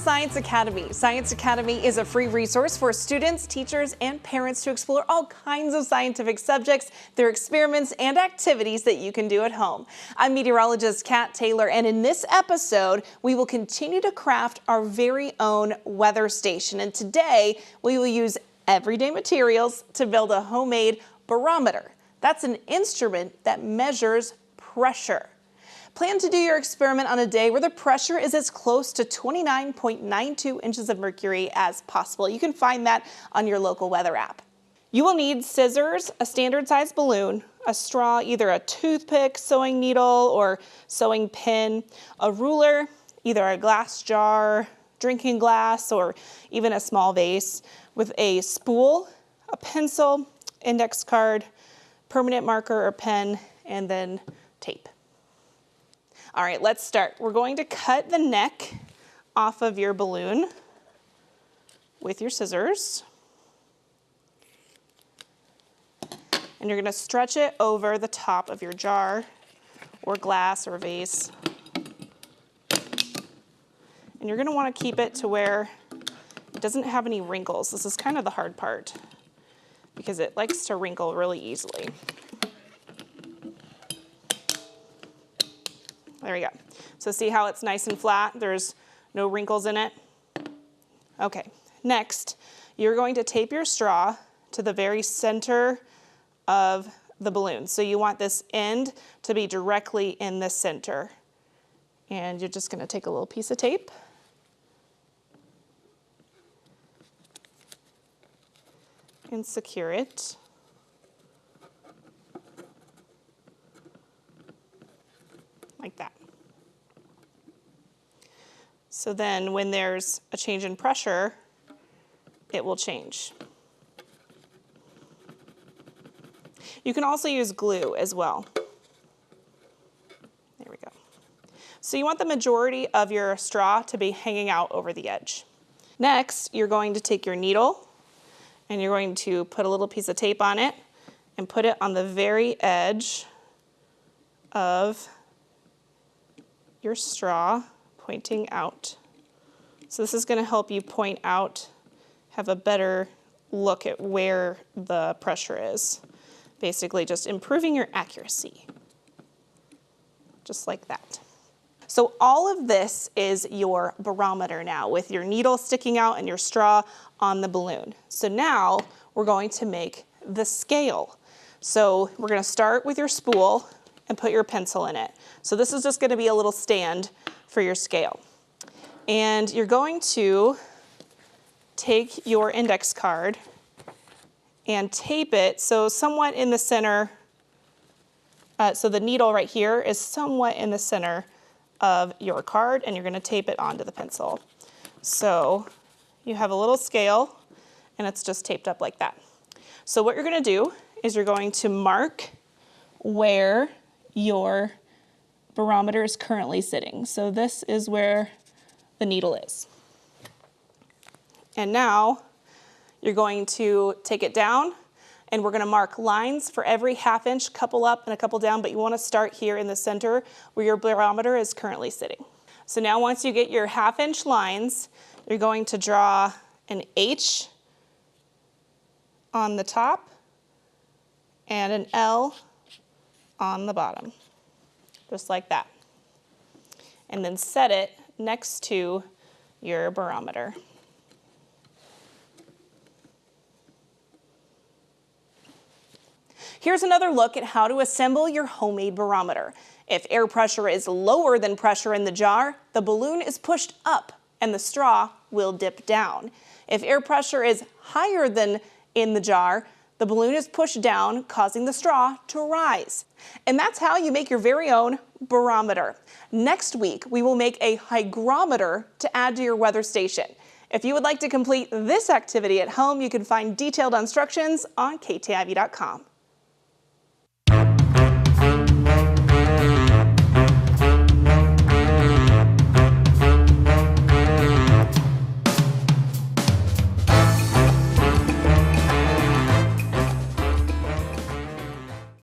Science Academy. Science Academy is a free resource for students, teachers, and parents to explore all kinds of scientific subjects, their experiments, and activities that you can do at home. I'm meteorologist Kat Taylor, and in this episode, we will continue to craft our very own weather station. And today, we will use everyday materials to build a homemade barometer. That's an instrument that measures pressure. Plan to do your experiment on a day where the pressure is as close to 29.92 inches of mercury as possible. You can find that on your local weather app. You will need scissors, a standard size balloon, a straw, either a toothpick, sewing needle, or sewing pin, a ruler, either a glass jar, drinking glass, or even a small vase, with a spool, a pencil, index card, permanent marker or pen, and then tape. All right, let's start. We're going to cut the neck off of your balloon with your scissors. And you're gonna stretch it over the top of your jar or glass or vase. And you're gonna wanna keep it to where it doesn't have any wrinkles. This is kind of the hard part because it likes to wrinkle really easily. There we go. So see how it's nice and flat? There's no wrinkles in it. Okay, next, you're going to tape your straw to the very center of the balloon. So you want this end to be directly in the center. And you're just gonna take a little piece of tape. And secure it. Like that. So then when there's a change in pressure, it will change. You can also use glue as well. There we go. So you want the majority of your straw to be hanging out over the edge. Next, you're going to take your needle and you're going to put a little piece of tape on it and put it on the very edge of your straw, pointing out. So this is going to help you point out, have a better look at where the pressure is. Basically just improving your accuracy, just like that. So all of this is your barometer now, with your needle sticking out and your straw on the balloon. So now we're going to make the scale. So we're going to start with your spool and put your pencil in it. So this is just going to be a little stand for your scale. And you're going to take your index card and tape it so somewhat in the center, so the needle right here is somewhat in the center of your card, and you're going to tape it onto the pencil. So you have a little scale and it's just taped up like that. So what you're going to do is you're going to mark where your barometer is currently sitting. So this is where the needle is. And now you're going to take it down and we're going to mark lines for every ½ inch, couple up and a couple down, but you want to start here in the center where your barometer is currently sitting. So now once you get your ½ inch lines, you're going to draw an H on the top and an L on the bottom, just like that. And then set it next to your barometer. Here's another look at how to assemble your homemade barometer. If air pressure is lower than pressure in the jar, the balloon is pushed up and the straw will dip down. If air pressure is higher than in the jar, the balloon is pushed down, causing the straw to rise. And that's how you make your very own barometer. Next week, we will make a hygrometer to add to your weather station. If you would like to complete this activity at home, you can find detailed instructions on ktiv.com.